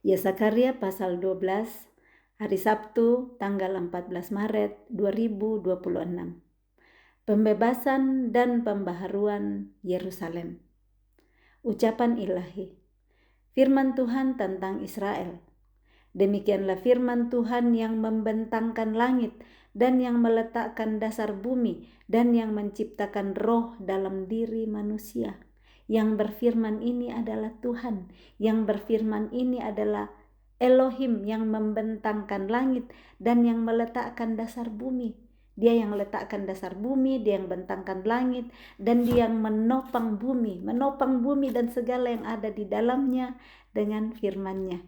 Yesakaria pasal 12, hari Sabtu tanggal 14 Maret 2026. Pembebasan dan pembaharuan Yerusalem. Ucapan ilahi. Firman Tuhan tentang Israel. Demikianlah firman Tuhan yang membentangkan langit dan yang meletakkan dasar bumi dan yang menciptakan roh dalam diri manusia. Yang berfirman ini adalah Tuhan, yang berfirman ini adalah Elohim yang membentangkan langit dan yang meletakkan dasar bumi. Dia yang meletakkan dasar bumi, dia yang bentangkan langit, dan dia yang menopang bumi dan segala yang ada di dalamnya dengan firman-Nya.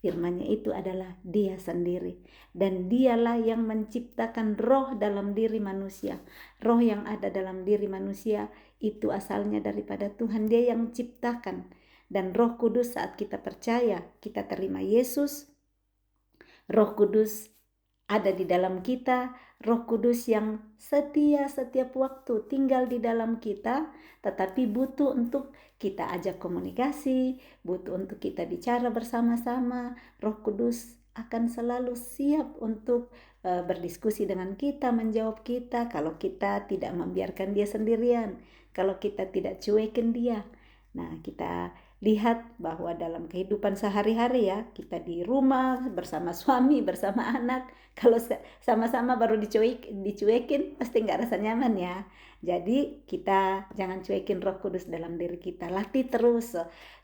Firman-Nya itu adalah Dia sendiri, dan Dialah yang menciptakan roh dalam diri manusia. Roh yang ada dalam diri manusia itu asalnya daripada Tuhan, Dia yang menciptakan. Dan Roh Kudus saat kita percaya, kita terima Yesus, Roh Kudus ada di dalam kita, Roh Kudus yang setia setiap waktu tinggal di dalam kita, tetapi butuh untuk kita ajak komunikasi, butuh untuk kita bicara bersama-sama. Roh Kudus akan selalu siap untuk berdiskusi dengan kita, menjawab kita kalau kita tidak membiarkan dia sendirian, kalau kita tidak cuekin dia. Nah, kita lihat bahwa dalam kehidupan sehari-hari ya, kita di rumah bersama suami, bersama anak, kalau sama-sama baru dicuekin pasti nggak rasa nyaman ya. Jadi kita jangan cuekin Roh Kudus dalam diri kita. Latih terus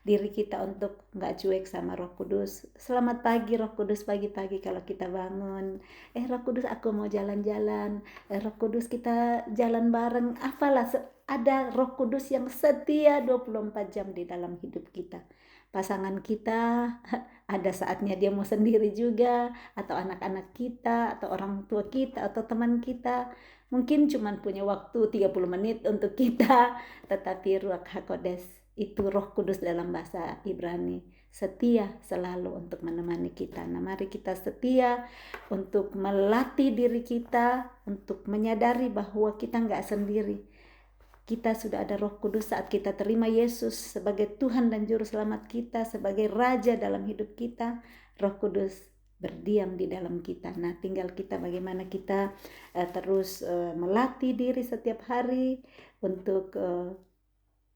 diri kita untuk nggak cuek sama Roh Kudus. Selamat pagi Roh Kudus, pagi-pagi kalau kita bangun. Roh Kudus aku mau jalan-jalan. Roh Kudus kita jalan bareng. Apalah, ada Roh Kudus yang setia 24 jam di dalam hidup kita. Pasangan kita ada saatnya dia mau sendiri juga, atau anak-anak kita, atau orang tua kita, atau teman kita. Mungkin cuma punya waktu 30 menit untuk kita, tetapi Ruach HaKodes itu Roh Kudus dalam bahasa Ibrani, setia selalu untuk menemani kita. Nah, mari kita setia untuk melatih diri kita, untuk menyadari bahwa kita nggak sendiri. Kita sudah ada Roh Kudus saat kita terima Yesus sebagai Tuhan dan Juru Selamat kita, sebagai Raja dalam hidup kita. Roh Kudus berdiam di dalam kita. Nah, tinggal kita bagaimana kita terus melatih diri setiap hari untuk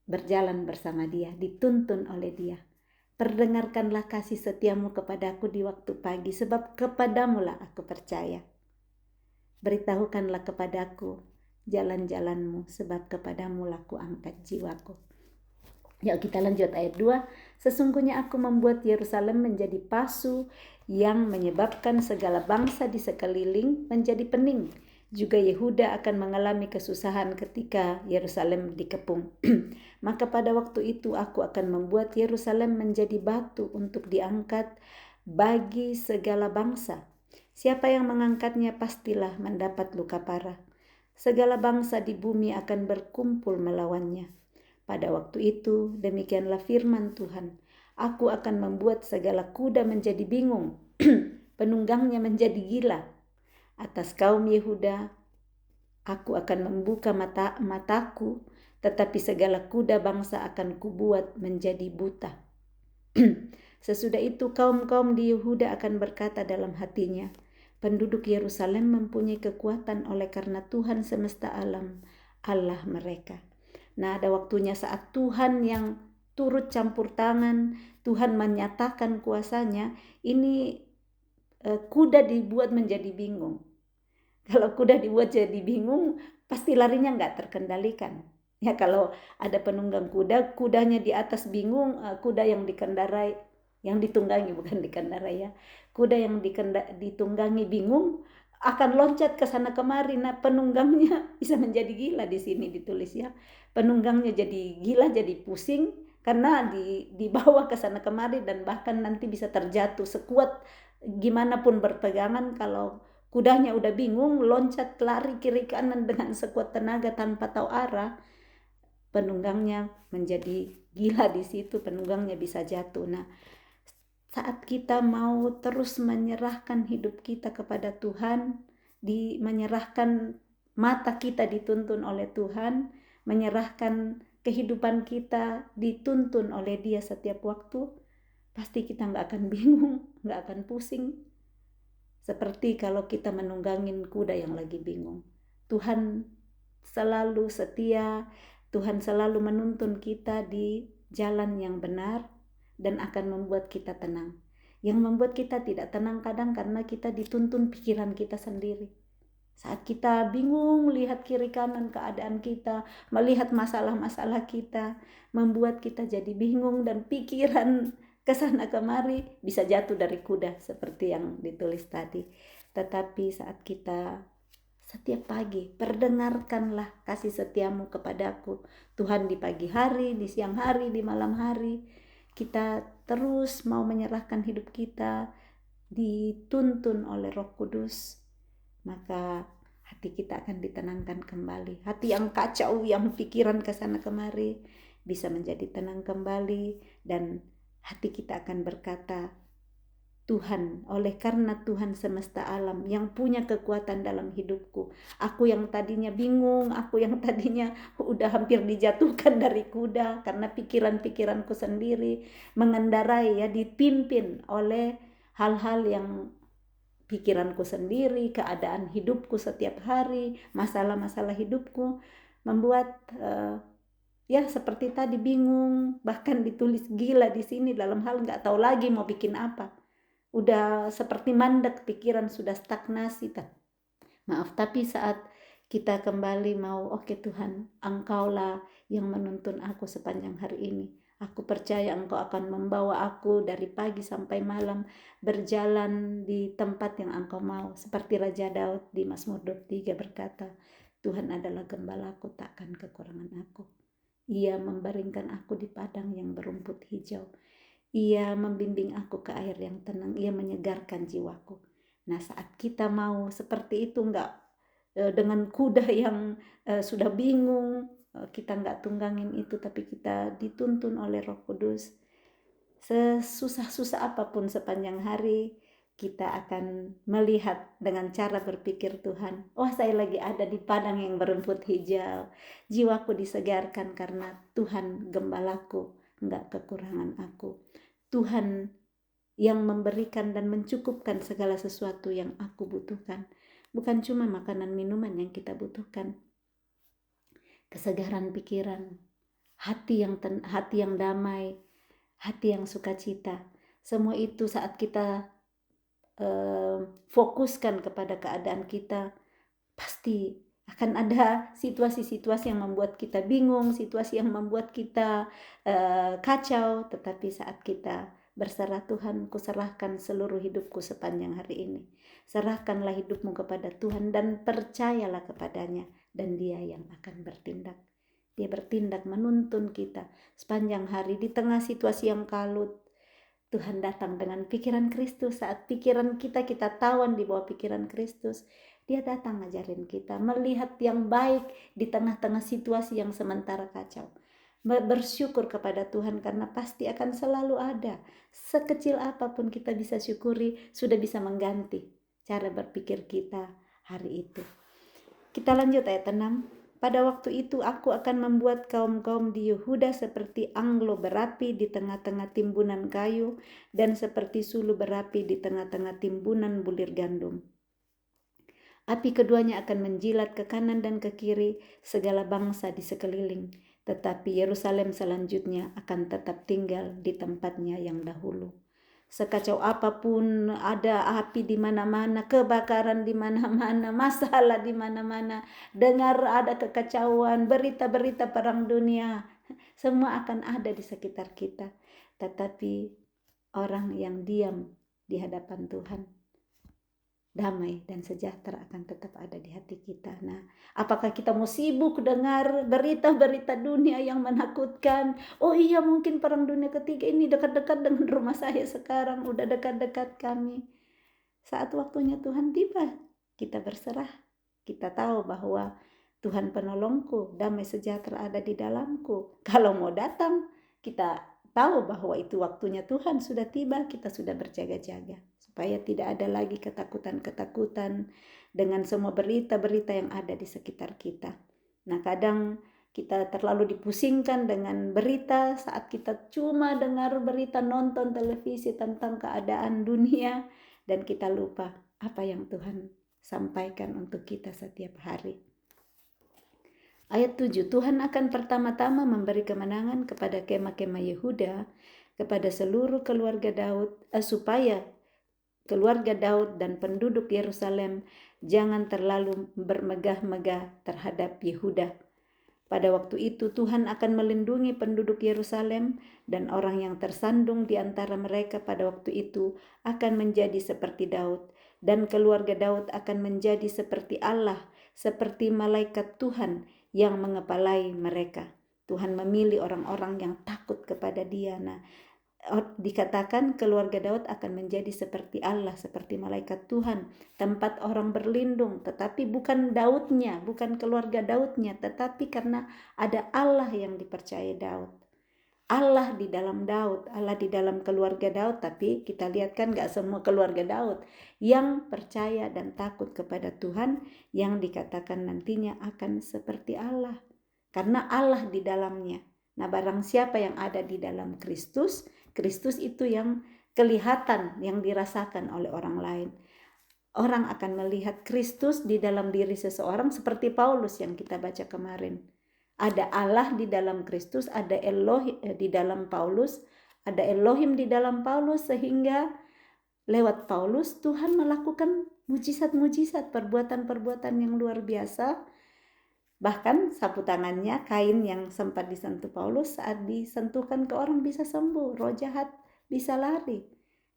berjalan bersama Dia, dituntun oleh Dia. Perdengarkanlah kasih setiamu kepadaku di waktu pagi, sebab kepadamulah aku percaya. Beritahukanlah kepadaku jalan-jalanmu, sebab kepadamu laku angkat jiwaku. Yuk kita lanjut ayat 2. Sesungguhnya aku membuat Yerusalem menjadi pasu yang menyebabkan segala bangsa di sekeliling menjadi pening. Juga Yehuda akan mengalami kesusahan ketika Yerusalem dikepung. Maka pada waktu itu aku akan membuat Yerusalem menjadi batu untuk diangkat bagi segala bangsa. Siapa yang mengangkatnya pastilah mendapat luka parah. Segala bangsa di bumi akan berkumpul melawannya. Pada waktu itu, demikianlah firman Tuhan. Aku akan membuat segala kuda menjadi bingung, penunggangnya menjadi gila. Atas kaum Yehuda, aku akan membuka mataku, tetapi segala kuda bangsa akan kubuat menjadi buta. Sesudah itu kaum-kaum di Yehuda akan berkata dalam hatinya, penduduk Yerusalem mempunyai kekuatan oleh karena Tuhan semesta alam, Allah mereka. Nah, ada waktunya saat Tuhan yang turut campur tangan, Tuhan menyatakan kuasanya, ini kuda dibuat menjadi bingung. Kalau kuda dibuat jadi bingung, pasti larinya nggak terkendalikan. Ya, kalau ada penunggang kuda, kudanya di atas bingung, kuda yang dikendarai, yang ditunggangi bukan dikendarai ya, kuda yang ditunggangi bingung akan loncat ke sana kemari. Nah, penunggangnya bisa menjadi gila, di sini ditulis ya. Penunggangnya jadi gila, jadi pusing karena dibawa ke sana kemari, dan bahkan nanti bisa terjatuh. Sekuat gimana pun berpegangan, kalau kudanya udah bingung, loncat lari kiri kanan dengan sekuat tenaga tanpa tahu arah, penunggangnya menjadi gila di situ, penunggangnya bisa jatuh. Nah, saat kita mau terus menyerahkan hidup kita kepada Tuhan, menyerahkan mata kita dituntun oleh Tuhan, menyerahkan kehidupan kita dituntun oleh Dia setiap waktu, pasti kita nggak akan bingung, nggak akan pusing. Seperti kalau kita menunggangin kuda yang lagi bingung. Tuhan selalu setia, Tuhan selalu menuntun kita di jalan yang benar dan akan membuat kita tenang. Yang membuat kita tidak tenang kadang karena kita dituntun pikiran kita sendiri. Saat kita bingung melihat kiri kanan keadaan kita, melihat masalah-masalah kita, membuat kita jadi bingung dan pikiran kesana kemari bisa jatuh dari kuda seperti yang ditulis tadi. Tetapi saat kita setiap pagi perdengarkanlah kasih setiamu kepadaku, Tuhan, di pagi hari, di siang hari, di malam hari, kita terus mau menyerahkan hidup kita dituntun oleh Roh Kudus, maka hati kita akan ditenangkan kembali. Hati yang kacau, yang pikiran kesana kemari bisa menjadi tenang kembali, dan hati kita akan berkata, Tuhan, oleh karena Tuhan semesta alam yang punya kekuatan dalam hidupku, aku yang tadinya bingung, aku yang tadinya udah hampir dijatuhkan dari kuda karena pikiran-pikiranku sendiri mengendarai, ya, dipimpin oleh hal-hal yang pikiranku sendiri, keadaan hidupku setiap hari, masalah-masalah hidupku membuat ya seperti tadi bingung, bahkan ditulis gila di sini dalam hal nggak tahu lagi mau bikin apa. Udah seperti mandek, pikiran sudah stagnasi. Maaf, tapi saat kita kembali mau, oke Tuhan, Engkaulah yang menuntun aku sepanjang hari ini. Aku percaya Engkau akan membawa aku dari pagi sampai malam berjalan di tempat yang Engkau mau. Seperti Raja Daud di Mazmur 23 berkata, Tuhan adalah gembalaku, takkan kekurangan aku. Ia membaringkan aku di padang yang berumput hijau. Ia membimbing aku ke air yang tenang. Ia menyegarkan jiwaku. Nah, saat kita mau seperti itu, enggak dengan kuda yang sudah bingung, kita enggak tunggangin itu, tapi kita dituntun oleh Roh Kudus. Sesusah-susah apapun sepanjang hari, kita akan melihat dengan cara berpikir Tuhan, oh saya lagi ada di padang yang berumput hijau. Jiwaku disegarkan karena Tuhan gembalaku, enggak kekurangan aku. Tuhan yang memberikan dan mencukupkan segala sesuatu yang aku butuhkan. Bukan cuma makanan minuman yang kita butuhkan. Kesegaran pikiran, hati yang damai, hati yang sukacita. Semua itu saat kita fokuskan kepada keadaan kita, pasti akan ada situasi-situasi yang membuat kita bingung, situasi yang membuat kita kacau. Tetapi saat kita berserah, Tuhan, kuserahkan seluruh hidupku sepanjang hari ini. Serahkanlah hidupmu kepada Tuhan dan percayalah kepadanya, dan Dia yang akan bertindak. Dia bertindak menuntun kita sepanjang hari di tengah situasi yang kalut. Tuhan datang dengan pikiran Kristus. Saat pikiran kita tawan di bawah pikiran Kristus, Dia datang ngajarin kita melihat yang baik di tengah-tengah situasi yang sementara kacau. Bersyukur kepada Tuhan karena pasti akan selalu ada. Sekecil apapun kita bisa syukuri, sudah bisa mengganti cara berpikir kita hari itu. Kita lanjut ayat 6. Pada waktu itu aku akan membuat kaum-kaum di Yehuda seperti anglo berapi di tengah-tengah timbunan kayu, dan seperti sulu berapi di tengah-tengah timbunan bulir gandum. Api keduanya akan menjilat ke kanan dan ke kiri segala bangsa di sekeliling, tetapi Yerusalem selanjutnya akan tetap tinggal di tempatnya yang dahulu. Sekacau apapun, ada api di mana-mana, kebakaran di mana-mana, masalah di mana-mana, dengar ada kekacauan, berita-berita perang dunia, semua akan ada di sekitar kita. Tetapi orang yang diam di hadapan Tuhan, damai dan sejahtera akan tetap ada di hati kita. Nah, apakah kita mau sibuk dengar berita-berita dunia yang menakutkan? Oh iya, mungkin perang dunia ketiga ini dekat-dekat dengan rumah saya sekarang, udah dekat-dekat kami. Saat waktunya Tuhan tiba, kita berserah. Kita tahu bahwa Tuhan penolongku, damai sejahtera ada di dalamku. Kalau mau datang, kita tahu bahwa itu waktunya Tuhan sudah tiba, kita sudah berjaga-jaga. Supaya tidak ada lagi ketakutan-ketakutan dengan semua berita-berita yang ada di sekitar kita. Nah, kadang kita terlalu dipusingkan dengan berita saat kita cuma dengar berita, nonton televisi tentang keadaan dunia, dan kita lupa apa yang Tuhan sampaikan untuk kita setiap hari. Ayat 7, Tuhan akan pertama-tama memberi kemenangan kepada kemah-kemah Yehuda, kepada seluruh keluarga Daud, supaya keluarga Daud dan penduduk Yerusalem jangan terlalu bermegah-megah terhadap Yehuda. Pada waktu itu Tuhan akan melindungi penduduk Yerusalem, dan orang yang tersandung di antara mereka pada waktu itu akan menjadi seperti Daud, dan keluarga Daud akan menjadi seperti Allah, seperti malaikat Tuhan yang mengepalai mereka. Tuhan memilih orang-orang yang takut kepada Dia. Nah, dikatakan keluarga Daud akan menjadi seperti Allah, seperti malaikat Tuhan, tempat orang berlindung, tetapi bukan Daudnya, bukan keluarga Daudnya, tetapi karena ada Allah yang dipercaya Daud. Allah di dalam Daud, Allah di dalam keluarga Daud, tapi kita lihat kan gak semua keluarga Daud yang percaya dan takut kepada Tuhan, yang dikatakan nantinya akan seperti Allah, karena Allah di dalamnya. Nah, barang siapa yang ada di dalam Kristus, Kristus itu yang kelihatan, yang dirasakan oleh orang lain. Orang akan melihat Kristus di dalam diri seseorang, seperti Paulus yang kita baca kemarin. Ada Allah di dalam Kristus, ada Elohim di dalam Paulus, ada Elohim di dalam Paulus, sehingga lewat Paulus Tuhan melakukan mujizat-mujizat, perbuatan-perbuatan yang luar biasa. Bahkan sapu tangannya, kain yang sempat disentuh Paulus, saat disentuhkan ke orang bisa sembuh, roh jahat bisa lari,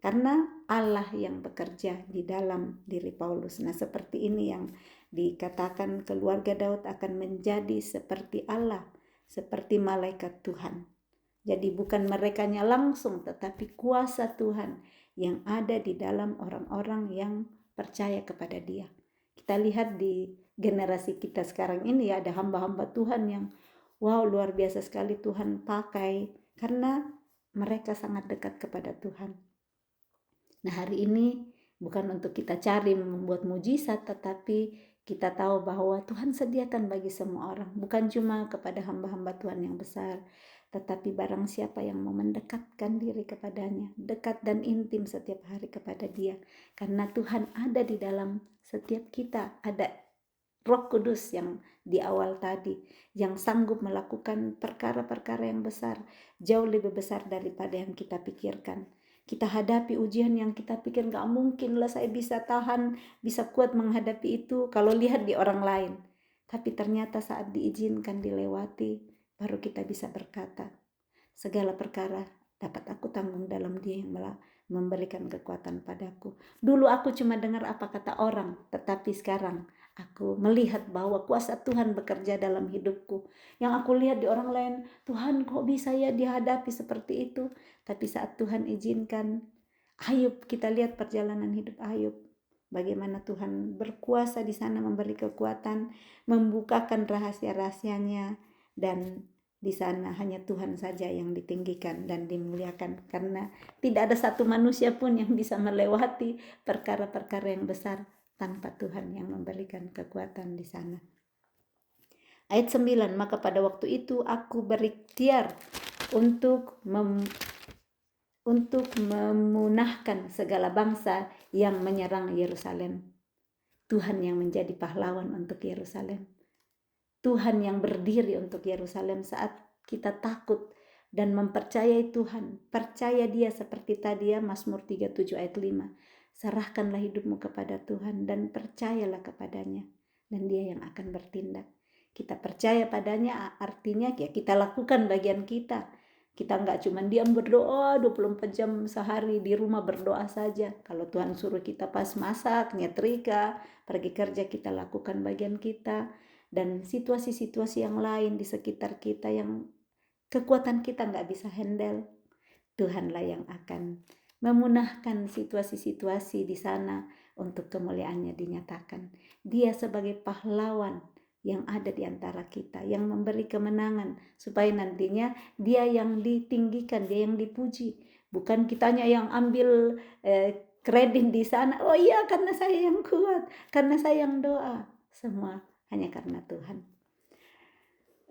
karena Allah yang bekerja di dalam diri Paulus. Nah, seperti ini yang dikatakan keluarga Daud akan menjadi seperti Allah, seperti malaikat Tuhan. Jadi bukan merekanya langsung, tetapi kuasa Tuhan yang ada di dalam orang-orang yang percaya kepada Dia. Kita lihat di generasi kita sekarang ini, ada hamba-hamba Tuhan yang luar biasa sekali Tuhan pakai, karena mereka sangat dekat kepada Tuhan. Nah, hari ini bukan untuk kita cari membuat mujizat, tetapi kita tahu bahwa Tuhan sediakan bagi semua orang, bukan cuma kepada hamba-hamba Tuhan yang besar, tetapi barang siapa yang mau mendekatkan diri kepadanya, dekat dan intim setiap hari kepada Dia, karena Tuhan ada di dalam setiap kita. Ada Roh Kudus yang di awal tadi, yang sanggup melakukan perkara-perkara yang besar, jauh lebih besar daripada yang kita pikirkan. Kita hadapi ujian yang kita pikir gak mungkin lah saya bisa tahan, bisa kuat menghadapi itu kalau lihat di orang lain. Tapi ternyata saat diizinkan dilewati, baru kita bisa berkata, segala perkara dapat aku tanggung dalam Dia yang memberikan kekuatan padaku. Dulu aku cuma dengar apa kata orang, tetapi sekarang aku melihat bahwa kuasa Tuhan bekerja dalam hidupku. Yang aku lihat di orang lain, Tuhan kok bisa ya dihadapi seperti itu. Tapi saat Tuhan izinkan, Ayub, kita lihat perjalanan hidup Ayub. Bagaimana Tuhan berkuasa di sana, memberi kekuatan, membukakan rahasia-rahasianya, dan di sana hanya Tuhan saja yang ditinggikan dan dimuliakan, karena tidak ada satu manusia pun yang bisa melewati perkara-perkara yang besar tanpa Tuhan yang memberikan kekuatan di sana. Ayat 9, maka pada waktu itu aku berikhtiar untuk memunahkan segala bangsa yang menyerang Yerusalem. Tuhan yang menjadi pahlawan untuk Yerusalem. Tuhan yang berdiri untuk Yerusalem saat kita takut dan mempercayai Tuhan. Percaya Dia seperti tadi ya, Mazmur 37 ayat 5. Serahkanlah hidupmu kepada Tuhan dan percayalah kepadanya, dan Dia yang akan bertindak. Kita percaya padanya artinya ya kita lakukan bagian kita. Kita enggak cuma diam berdoa 24 jam sehari di rumah berdoa saja. Kalau Tuhan suruh kita pas masak, nyetrika, pergi kerja, kita lakukan bagian kita. Dan situasi-situasi yang lain di sekitar kita yang kekuatan kita enggak bisa handle, Tuhanlah yang akan memunahkan situasi-situasi di sana untuk kemuliaannya dinyatakan. Dia sebagai pahlawan yang ada di antara kita, yang memberi kemenangan, supaya nantinya Dia yang ditinggikan, Dia yang dipuji, bukan kitanya yang ambil kredit di sana. Oh iya, karena saya yang kuat, karena saya yang doa. Semua hanya karena Tuhan.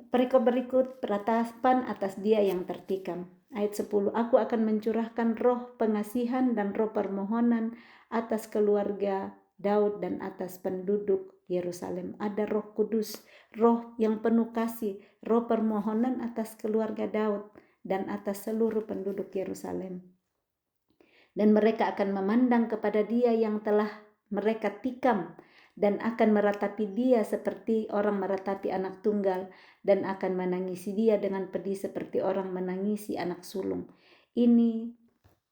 perikop berikut, peratapan atas dia yang tertikam. Ayat 10, aku akan mencurahkan roh pengasihan dan roh permohonan atas keluarga Daud dan atas penduduk Yerusalem. Ada Roh Kudus, roh yang penuh kasih, roh permohonan atas keluarga Daud dan atas seluruh penduduk Yerusalem. Dan mereka akan memandang kepada dia yang telah mereka tikam dan akan meratapi dia seperti orang meratapi anak tunggal dan akan menangisi dia dengan pedih seperti orang menangisi anak sulung. Ini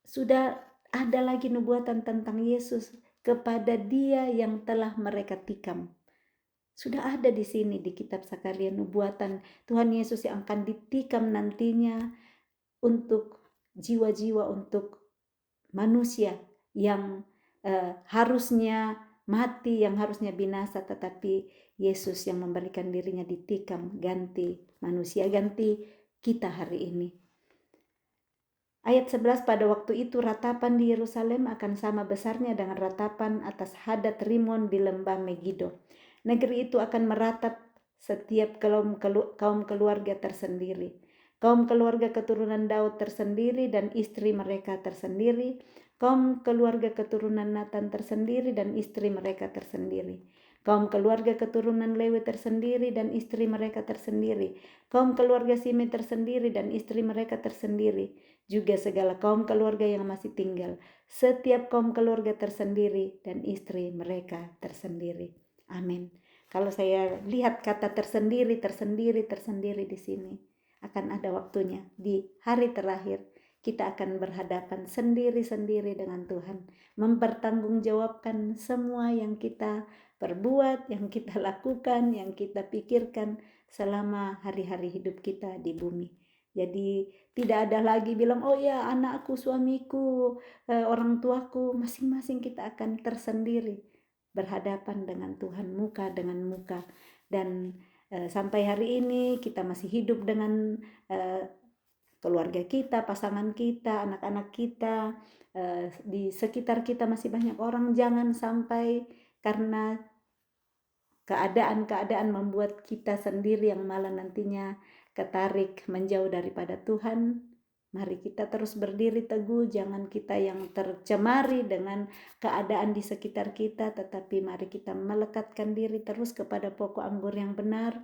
sudah ada lagi nubuatan tentang Yesus kepada dia yang telah mereka tikam. Sudah ada di sini di kitab Sakaria nubuatan Tuhan Yesus yang akan ditikam nantinya untuk jiwa-jiwa, untuk manusia yang harusnya mati, yang harusnya binasa, tetapi Yesus yang memberikan dirinya ditikam, ganti manusia, ganti kita hari ini. Ayat 11, pada waktu itu ratapan di Yerusalem akan sama besarnya dengan ratapan atas Hadad Rimon di lembah Megido. Negeri itu akan meratap setiap kaum keluarga tersendiri. Kaum keluarga keturunan Daud tersendiri dan istri mereka tersendiri. Kaum keluarga keturunan Natan tersendiri dan istri mereka tersendiri. Kaum keluarga keturunan Lewi tersendiri dan istri mereka tersendiri. Kaum keluarga Simeon tersendiri dan istri mereka tersendiri. Juga segala kaum keluarga yang masih tinggal. Setiap kaum keluarga tersendiri dan istri mereka tersendiri. Amin. Kalau saya lihat kata tersendiri di sini, akan ada waktunya di hari terakhir kita akan berhadapan sendiri-sendiri dengan Tuhan, mempertanggungjawabkan semua yang kita perbuat, yang kita lakukan, yang kita pikirkan selama hari-hari hidup kita di bumi. Jadi tidak ada lagi bilang, oh ya anakku, suamiku, orang tuaku, masing-masing kita akan tersendiri berhadapan dengan Tuhan muka dengan muka. Dan sampai hari ini kita masih hidup dengan keluarga kita, pasangan kita, anak-anak kita, di sekitar kita masih banyak orang. Jangan sampai karena keadaan-keadaan membuat kita sendiri yang malah nantinya ketarik menjauh daripada Tuhan. Mari kita terus berdiri teguh, jangan kita yang tercemari dengan keadaan di sekitar kita, tetapi mari kita melekatkan diri terus kepada pokok anggur yang benar,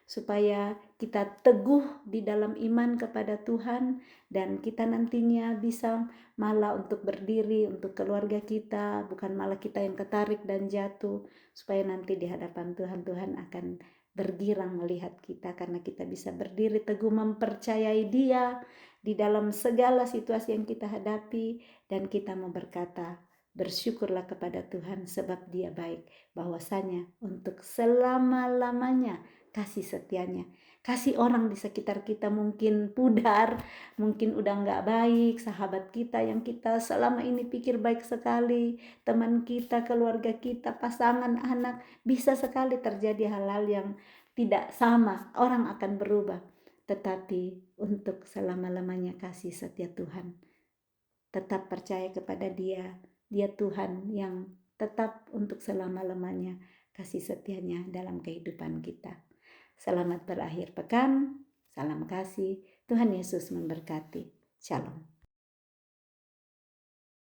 supaya kita teguh di dalam iman kepada Tuhan, dan kita nantinya bisa malah untuk berdiri untuk keluarga kita, bukan malah kita yang ketarik dan jatuh, supaya nanti di hadapan Tuhan, Tuhan akan bergirang melihat kita karena kita bisa berdiri teguh mempercayai Dia di dalam segala situasi yang kita hadapi, dan kita mau berkata, bersyukurlah kepada Tuhan sebab Dia baik, bahwasanya untuk selama-lamanya kasih setianya. Kasih orang di sekitar kita mungkin pudar, mungkin udah gak baik, sahabat kita yang kita selama ini pikir baik sekali, teman kita, keluarga kita, pasangan, anak, bisa sekali terjadi hal-hal yang tidak sama, orang akan berubah. Tetapi untuk selama-lamanya kasih setia Tuhan. Tetap percaya kepada Dia. Dia Tuhan yang tetap untuk selama-lamanya kasih setianya dalam kehidupan kita. Selamat berakhir pekan. Salam kasih. Tuhan Yesus memberkati. Shalom.